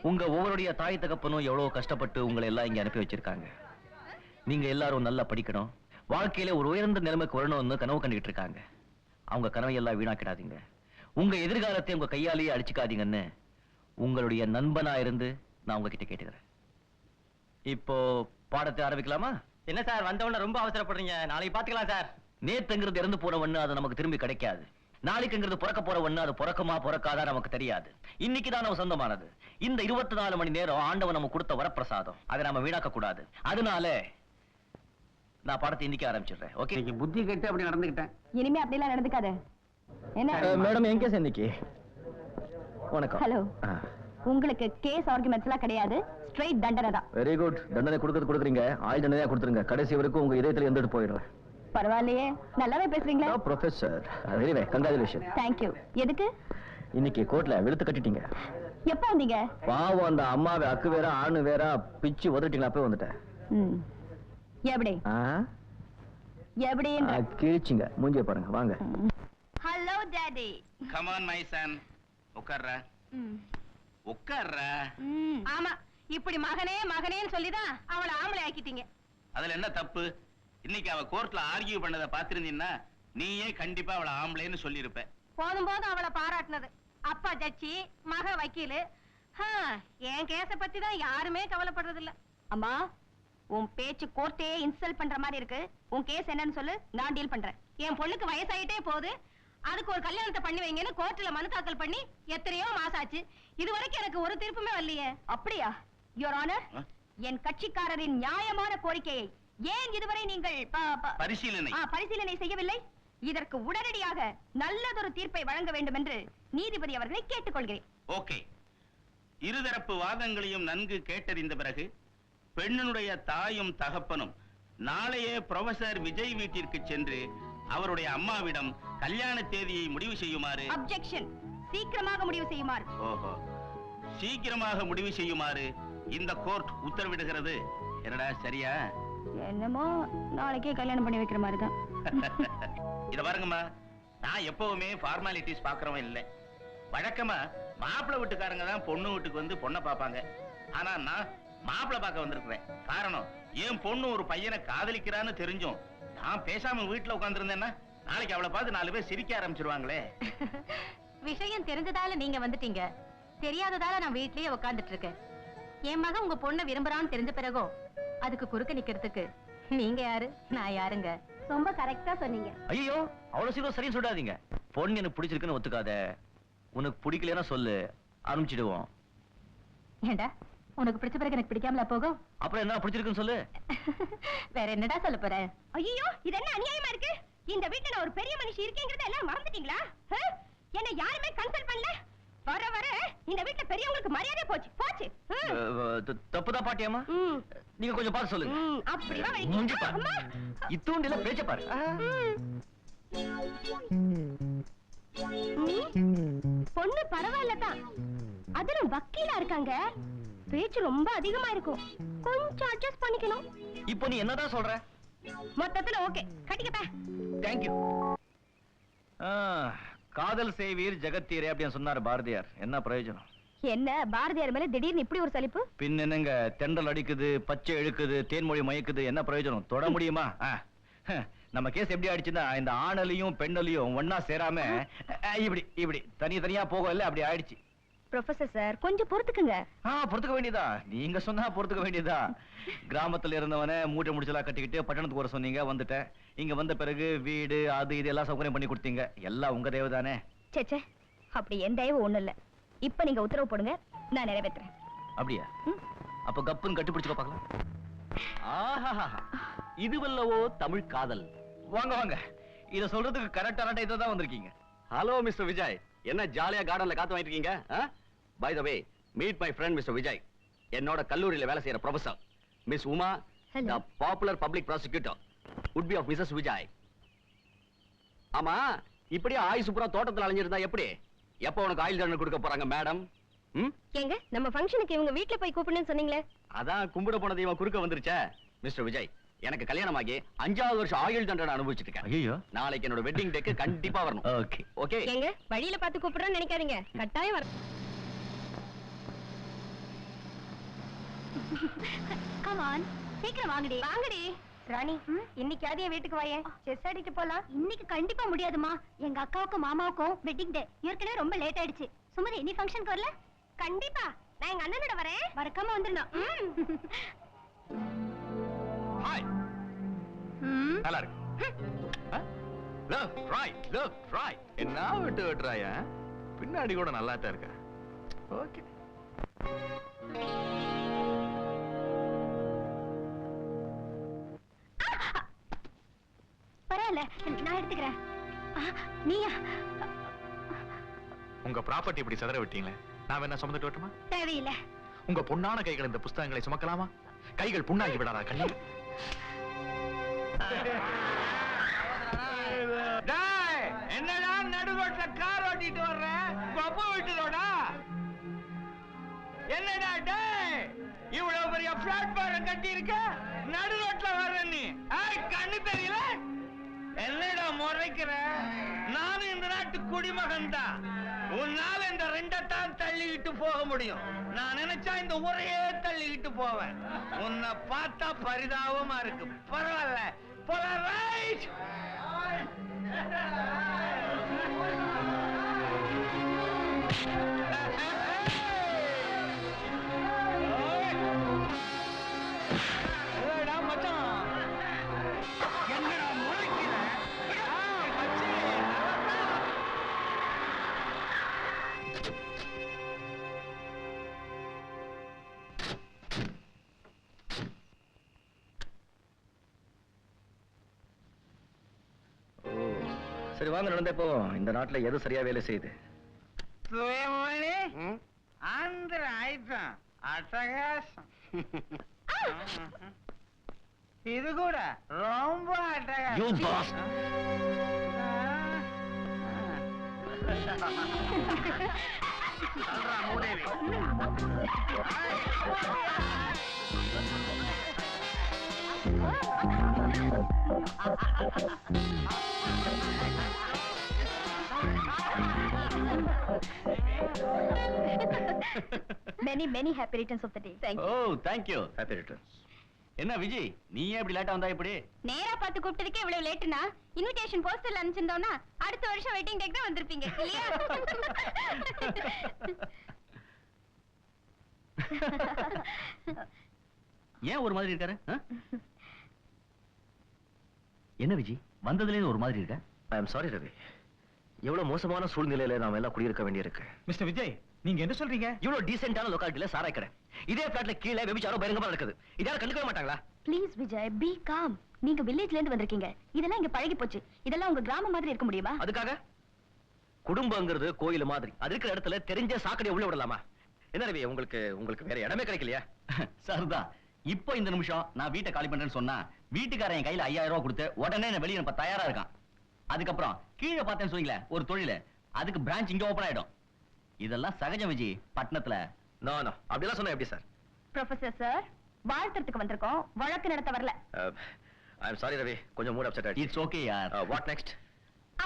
உங்க ஒவ்வொருடைய தாய் தகப்பனும் எவ்வளவு கஷ்டப்பட்டு உங்களை எல்லாம் இங்க அனுப்பி வச்சிருக்காங்க. நீங்க எல்லாரும் நல்லா படிக்கணும், வாழ்க்கையில ஒரு உயர்ந்த நிலைமைக்கு வரணும்னு கனவு கண்டுகிட்டு இருக்காங்க. அவங்க கனவை எல்லாம் வீணாக்கிடாதீங்க. உங்க எதிர்காலத்தை உங்க கையாலேயே அடிச்சுக்காதீங்கன்னு உங்களுடைய நண்பனா இருந்து நான் உங்ககிட்ட கேட்டுக்கிறேன். இப்போ பாடத்தை ஆரம்பிக்கலாமா? என்ன சார் வந்தவன ரொம்ப அவசரப்படுறீங்க, நாளைக்கு பாத்துக்கலாம் சார். நேத்துங்கிறது இறந்து போனவன்னு அது நமக்கு திரும்பி கிடைக்காது. நாளைக்குங்கிறது பிறக்க போறவன்னு அது பிறக்குமா பிறக்காதா நமக்கு தெரியாது. இன்னைக்கு தான் நம்ம சொந்தமானது. இந்த 24 மணி நேரம் ஆண்டவன் நம்ம கொடுத்த வரப்பிரசாதம். அதை நாம வீணாக்க கூடாது. அதனால நான் பாடத்தை இன்னைக்கு ஆரம்பிச்சிடுறேன். ஓகே? நீங்க புத்தி கெட்டு அப்படி நடந்துக்கிட்டேன். இனிமே அப்படிலாம் நடந்துக்காத. என்ன மேடம், என் கேஸ் இன்னைக்கு. வணக்கம். ஹலோ. உங்களுக்கு கேஸ் ஆர்குமெண்ட்ஸ்லாம் கிடையாது, ஸ்ட்ரைட் தண்டனை தான். Very good. தண்டனை கொடுக்குறீங்க, ஆயுள் தண்டனையா கொடுத்துருங்க. கடைசி வரைக்கும் உங்க இதயத்துல இருந்துட்டு போயிடுறேன். பரவாயில்லையே, நல்லாவே பேசுறீங்களா? Professor. Very well, congratulation. Thank you. எதுக்கு? இன்னைக்கு கோர்ட்ல வெளுத்து கட்டிட்டீங்க. எப்போ வந்தீங்க? பாவம், அந்த அம்மாவை அக்கு வேற ஆணு வேற பிச்சு உதட்டிங்களா? போய் வந்துட்டேன். எப்படி எப்படி கிழிச்சிங்க. மூஞ்சிய பாருங்க. வாங்க. Hello daddy. Come on my son. உட்கார்றா உட்கார்றா. ஆமா, இப்படி மகனே மகனேன்னு சொல்லிதான் அவளை ஆம்பளை ஆக்கிட்டீங்க. அதுல என்ன தப்பு? இன்னைக்கு அவ கோர்ட்ல ஆர்கியூ பண்ணத பாத்திருந்தீன்னா நீயே கண்டிப்பா அவளை ஆம்பளைன்னு சொல்லியிருப்ப. போதும் போதும் அவளை பாராட்டினது. அப்பா ஜட்ஜி, மக வக்கீலு. என் கேஸ பத்தி தான் யாருமே கவலைப்படுறது இல்ல. அம்மா, உன் பேச்சு கோர்ட்டே இன்சல்ட் பண்ற மாதிரி இருக்கு. உன் கேஸ் என்னன்னு சொல்லு, நான் டீல் பண்றேன். என் பொண்ணுக்கு வயசாயிட்டே போகுது, அதுக்கு ஒரு கல்யாணத்தை பண்ணி வைங்கன்னு கோர்ட்ல மனு தாக்கல் பண்ணி எத்தனையோ மாசம் ஆச்சு. இது வரைக்கும் எனக்கு ஒரு தீர்ப்புமே வரலையே. அப்படியா? யுவர் ஆனர், என் கட்சிக்காரரின் நியாயமான கோரிக்கையை ஏன் இதுவரை நீங்கள் பரிசீலனை செய்யவில்லை? இதற்கு உடனடியாக நல்லதொரு தீர்ப்பை வழங்க வேண்டும் என்று நீதிபதி அவர்களை கேட்டுக்கொள்கிறேன். ஓகே. இருதரப்பு வாதங்களையும் நன்கு கேட்டறிந்த பிறகு பெண்ணுடைய தாயும் தகப்பனும் நாளையே புரொஃபசர் விஜய் வீட்டிற்கு சென்று அவருடைய அம்மாவிடம் கல்யாண தேதியை முடிவு செய்யுமாறு. அப்ஜெக்ஷன். சீக்கிரமாக முடிவு செய்யுமாறு. ஓஹோ, சீக்கிரமாக முடிவு செய்யுமாறு இந்த கோர்ட் உத்தரவிடுகிறது. என்னடா, சரியா? என்னமோ நாளைக்கே கல்யாணம் பண்ணி வைக்கிற மாதிரி தான். இத பாருங்கம்மா, நான் எப்பவுமே ஃபார்மாலிட்டிஸ் பாக்குறவன் இல்ல. வழக்கமா மாப்பிள்ளை வீட்டுக்காரங்க தான் பொண்ணு வீட்டுக்கு வந்து பொண்ணை பாப்பாங்க. ஆனா நான் மாப்பிள்ளை பார்க்க வந்திருக்கிறேன். காரணம், என் பொண்ணு ஒரு பையனை காதலிக்கிறான்னு தெரிஞ்சும் நான் பேசாம வீட்டுல உட்கார்ந்துருந்தேன்னா நாளைக்கு அவளை பார்த்து 4 பேர் சிரிக்க ஆரம்பிச்சிருவாங்களே. விஷயம் தெரிஞ்சதால நீங்க வந்துட்டீங்க, தெரியாததால நான் வீட்லயே உட்கார்ந்துட்டு இருக்கேன். என் மகன் உங்க பொண்ணை விரும்புறான்னு தெரிஞ்ச பிறகும் அதுக்கு குறுக்க நிக்கிறதுக்கு நீங்க யாரு, நான் யாருங்க? ரொம்ப கரெக்டா சொன்னீங்க. ஐயோ, அவ்வளவு சீக்கிரம் சரின்னு சொல்லாதீங்க. பொண்ணு எனக்கு பிடிச்சிருக்குன்னு ஒத்துக்காத. உனக்கு பிடிக்கலன்னா சொல்லு, ஆரம்பிச்சிடுவோம். ஏண்டா, உனக்கு பிடிச்ச பிறகு எனக்கு பிடிக்காமல போகும்? அப்புறம் என்ன பிடிச்சிருக்குன்னு சொல்லு. வேற என்னடா சொல்ல போற? ஐயோ, இது என்ன அநியாயமா இருக்கு? இந்த வீட்டுல ஒரு பெரிய மனுஷி இருக்கேங்கறத எல்லாம் மறந்துட்டீங்களா? என்ன யாருமே கன்சல்ட் பண்ணல? வர வர இந்த வீட்டுல பெரியவங்களுக்கு மரியாதை போச்சு போச்சு. தப்புதான் பாட்டியம்மா, நீங்க கொஞ்சம் பார்த்து சொல்லுங்க. அப்படிவா மூஞ்சி பாரு, இத்தூண்டில பேச்ச பாரு. பொண்ணு பரவாயில்லதான், அதுல வக்கீலா இருக்காங்க, பேச்சு ரொம்ப அதிகமா இருக்கும். கொஞ்சம் அட்ஜஸ்ட் பண்ணிக்கணும். இப்போ நீ என்னதான் சொல்ற? மொத்தத்துல ஓகே, கட்டிக்கப்பா. தேங்க்யூ. காதல் செய்வீர் ஜெகத்தீரே அப்படின்னு சொன்னாரு பாரதியார். என்ன பிரயோஜனம்? என்ன பாரதியார் மேல திடீர்னு இப்படி ஒரு சலிப்பு? பின் என்னங்க, தென்றல் அடிக்குது, பச்சை இழுக்குது, தேன்மொழி மயக்குது, என்ன பிரயோஜனம்? தொட முடியுமா? நம்ம கேஸ் எப்படி ஆயிடுச்சுன்னா, இந்த ஆணலையும் பெண்ணலையும் ஒன்னா சேராம இப்படி இப்படி தனியா போகல, அப்படி ஆயிடுச்சு. ப்ரொஃபசர் சார், கொஞ்சம் பொறுத்துக்குங்க. பொறுத்துக்க வேண்டியதா? நீங்க சொன்னா பொறுத்துக்க வேண்டியதா? கிராமத்துல இருந்தவன மூட்டை முடிச்சலா கட்டிக்கிட்டு பட்டணத்துக்கு வர சொன்னீங்க, வந்துட்டேன். இங்க வந்த பிறகு வீடு அது இது எல்லாம் சௌகரியம் பண்ணி கொடுத்தீங்க. எல்லாம் உங்க தயவு தானே? சேச்சே, அப்படி என் தயவு ஒண்ணு இல்ல. இப்ப நீங்க உத்தரவு போடுங்க, நான் நிறைவேற்றுறேன். அப்படியா? அப்ப கப்புன்னு கட்டுப்பிடிச்சுக்க பார்க்கலாம். ஆஹா, இதுவல்லவோ தமிழ் காதல். வாங்க வாங்க, இத சொல்றதுக்கு கரெக்டான டைத்துல தான் வந்திருக்கீங்க. ஹலோ மிஸ்டர் விஜய், என்ன ஜாலியா கார்டன்ல காத்து வாங்கிட்டு இருக்கீங்க? By the way, meet my friend mister Vijay, என்னோட கல்லூரியில வேலை செய்யற professor miss Uma, the popular public prosecutor would be of Mrs. Vijay. ஆமா, இப்படியே ஆயுசு பூரா தோட்டத்துல அலைஞ்சிருந்தா எப்படி? எப்ப உனக்கு ஆயுள் தண்டனை கொடுக்க போறாங்க மேடம்? ஏங்க, நம்ம ஃபங்க்ஷனுக்கு இவங்க வீட்ல போய் கூப்பிடுன்னு சொன்னீங்களே, அதான் கும்பிட போன தெய்வம் குறுக்க வந்துருச்சே. மிஸ்டர் விஜய், எனக்கு கல்யாணம் ஆகி 5வது வருஷம் ஆயுள் தண்டனை அனுபவிச்சிட்டு இருக்கேன். ஐயோ. நாளைக்கு என்னோட வெட்டிங் டேக்கு கண்டிப்பா வரணும். ஓகே. ஓகே. எங்க வழியில பார்த்து கூப்பிடுறேன்னு நினைக்காதீங்க, கட்டாயம் வர. கம் ஆன், சீக்கிரம் வாங்கடி. வாங்கடி ராணி, இன்னைக்கு ஆதிய வீட்டுக்கு வாயே, செஸ் ஆடிட்டு போலாம். இன்னைக்கு கண்டிப்பா முடியாதுமா, எங்க அக்காவுக்கும் மாமாவுக்கும் வெட்டிங் டே. ஏற்கனவே ரொம்ப லேட் ஆயிடுச்சு. சுமதி, நீ ஃபங்க்ஷனுக்கு வரல? கண்டிப்பா நான் எங்க அண்ணனோட வரேன், மறக்காம வந்துடணும். ஹாய். நல்லா இருக்கு. Left right left right. என்ன விட்டு விட்டுறாயா? பின்னாடி கூட நல்லா தான் இருக்க. ஓகே. பரவாயில்ல, நான் எடுத்துக்கிறேன். நீயா? உங்க ப்ராப்பர்ட்டி இப்படி சதற விட்டீங்களே, நான் என்ன சுமந்துட்டு வரட்டுமா? தேவையில்லை. உங்க பொன்னான கைகள் இந்த புஸ்தகங்களை சுமக்கலாமா? கைகள் புண்ணாகி விடாதா கண்ணி? என்னடா நடுரோட்ல கார் ஓட்டிட்டு வர்ற? கொப்ப விட்டுடா. என்னடா டேய், இவ்வளவு பெரிய பிளாட்ஃபார்ம் கட்டி இருக்க, நடுரோட்ல வர்ற நீ? கண்ணு தெரியல? என்னடா முறைக்கிற? நானும் இந்த நாட்டு குடிமகன் தான். உன்னால இந்த ரெண்டத்தான் தள்ளிக்கிட்டு போக முடியும். நான் நினைச்சா இந்த ஊரையே தள்ளிக்கிட்டு போவேன். உன்னை பார்த்தா பரிதாபமா இருக்கு. பரவாயில்ல, போலாம். ரைட். சரி வாங்க நடந்தே போவோம். இந்த நாட்டுல எது சரியா வேலை செய்யுது? ஆந்திர ஆயிட்டான், அட்டகாசம். இது கூட ரொம்ப You boss. Many happy returns of the day. Thank you. O thank you. Happy returns. என்ன விஜய், நீ ஏன் இப்படி லேட்டா வந்தா இப்படி? நேரா பார்த்து கூப்பிட்டதுக்கே இவ்வளவு லேட்டுனா, இன்விடேஷன் போஸ்டர்ல அனுப்பிச்சிருந்தோம்னா அடுத்த வருஷம் வெட்டிங் டேக்கு தான் வந்திருப்பீங்க இல்லையா? ஏன் ஒரு மாதிரி இருக்காரு? என்ன விஜய், வந்ததுல ஒரு மாதிரி இருக்க? ஐ அம் சாரி ரவி. எவ்வளவு மோசமான சூழ்நிலையில நாம எல்லாம் குடியிருக்க வேண்டியிருக்கு. மிஸ்டர் விஜய், நீங்க என்ன சொல்றீங்க? இவ்வளவு டீசென்டான லொகாலிட்டில சாராய் கடை, இதே பிளாட்ல கீழே வெபிச்சாரோ பயங்கரமா நடக்குது. இதால கண்டுக்கவே மாட்டாங்களா? Please Vijay, B com. நீங்க வில்லேஜ்ல இருந்து வந்திருக்கீங்க, இதெல்லாம் இங்க பழகி போச்சு. இதெல்லாம் உங்க கிராமம் மாதிரி இருக்க முடியுமா? அதுக்காக குடும்பங்கிறது கோயில் மாதிரி, அது இருக்கிற இடத்துல தெரிஞ்ச சாக்கடையை உள்ள விடலாமா? என்ன ரவி, உங்களுக்கு வேற இடமே கிடைக்கலையா? சரிதான். இப்போ இந்த நிமிஷம் நான் வீட்டை காலி பண்றேன்னு சொன்னா, வீட்டுக்காரன் என் கையில 5000 ரூபாய் கொடுத்து உடனே என்ன வெளியே அனுப்ப தயாரா இருக்கான். அதுக்கப்புறம் கீழே பார்த்தேன்னு சொன்னீங்களே ஒரு தொழில், அதுக்கு பிரான்ச் இங்க ஓபன் ஆயிடும். இதெல்லாம் சகஜம் விஜய், பட்டணத்துல. நோ அப்படிலாம் சொன்னா எப்படி சார்? ப்ரொஃபசர் சார், வாழ்த்துறதுக்கு வந்திருக்கோம், வழக்கு நடத்த வரல. ஐ அம் சாரி ரவி, கொஞ்சம் மூட் அப்செட் ஆயிடுச்சு. இட்ஸ் ஓகே யார். What next?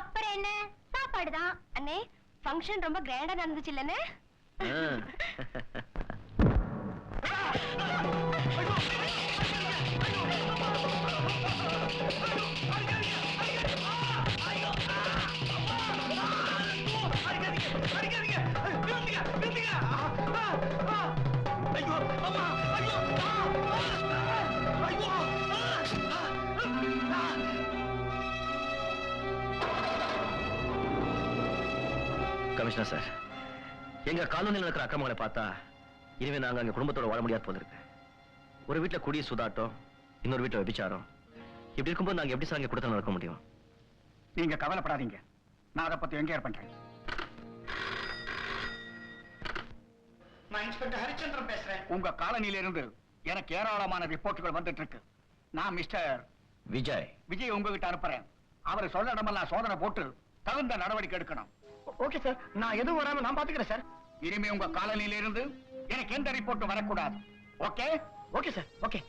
அப்புறம் என்ன, சாப்பாடு தான். அண்ணே, ஃபங்க்ஷன் ரொம்ப கிராண்டா நடந்துச்சு இல்லனே? கமிஷனர் சார், எங்க காலனியில் நடக்கிற அக்கிரமங்களை பார்த்தா இனிமே நாங்க அங்க குடும்பத்தோட வாழ முடியாது போல இருக்கு. ஒரு வீட்டுல குடி சுதாட்டம், இன்னொரு வீட்டுல விபிச்சாரம். இப்படி இருக்கும்போது நாங்க எப்படி சார் அங்க கொடுத்தா நடக்க முடியும்? நீங்க கவலைப்படாதீங்க, நான் அதை பத்தி என்கொயர் பண்றேன். நான் இன்ஸ்பெக்டர் ஹரிச்சந்திரன் பேசுறேன். உங்க காலனியில இருந்து எனக்கு ஏராளமான ரிப்போர்ட்டுகள் வந்துட்டு இருக்கு. நான் மிஸ்டர் விஜய் உங்ககிட்ட அனுப்புறேன். அவர் சொல்ல இடமெல்லாம் சோதனை போட்டு தகுந்த நடவடிக்கை எடுக்கணும். ஓகே சார், நான் எதுவும் வராம நான் பாத்துக்கிறேன் சார். இனிமே உங்க காலனியில இருந்து எனக்கு எந்த ரிப்போர்ட்டும் வரக்கூடாது. Okay? Okay sir, okay.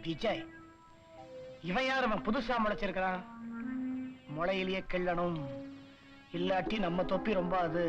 Vijay, இவன் யார்? அவன் புதுசா முளைச்சிருக்கிறான். முளையிலேயே கிள்ளணும், இல்லாட்டி நம்ம தொப்பி ரொம்ப அது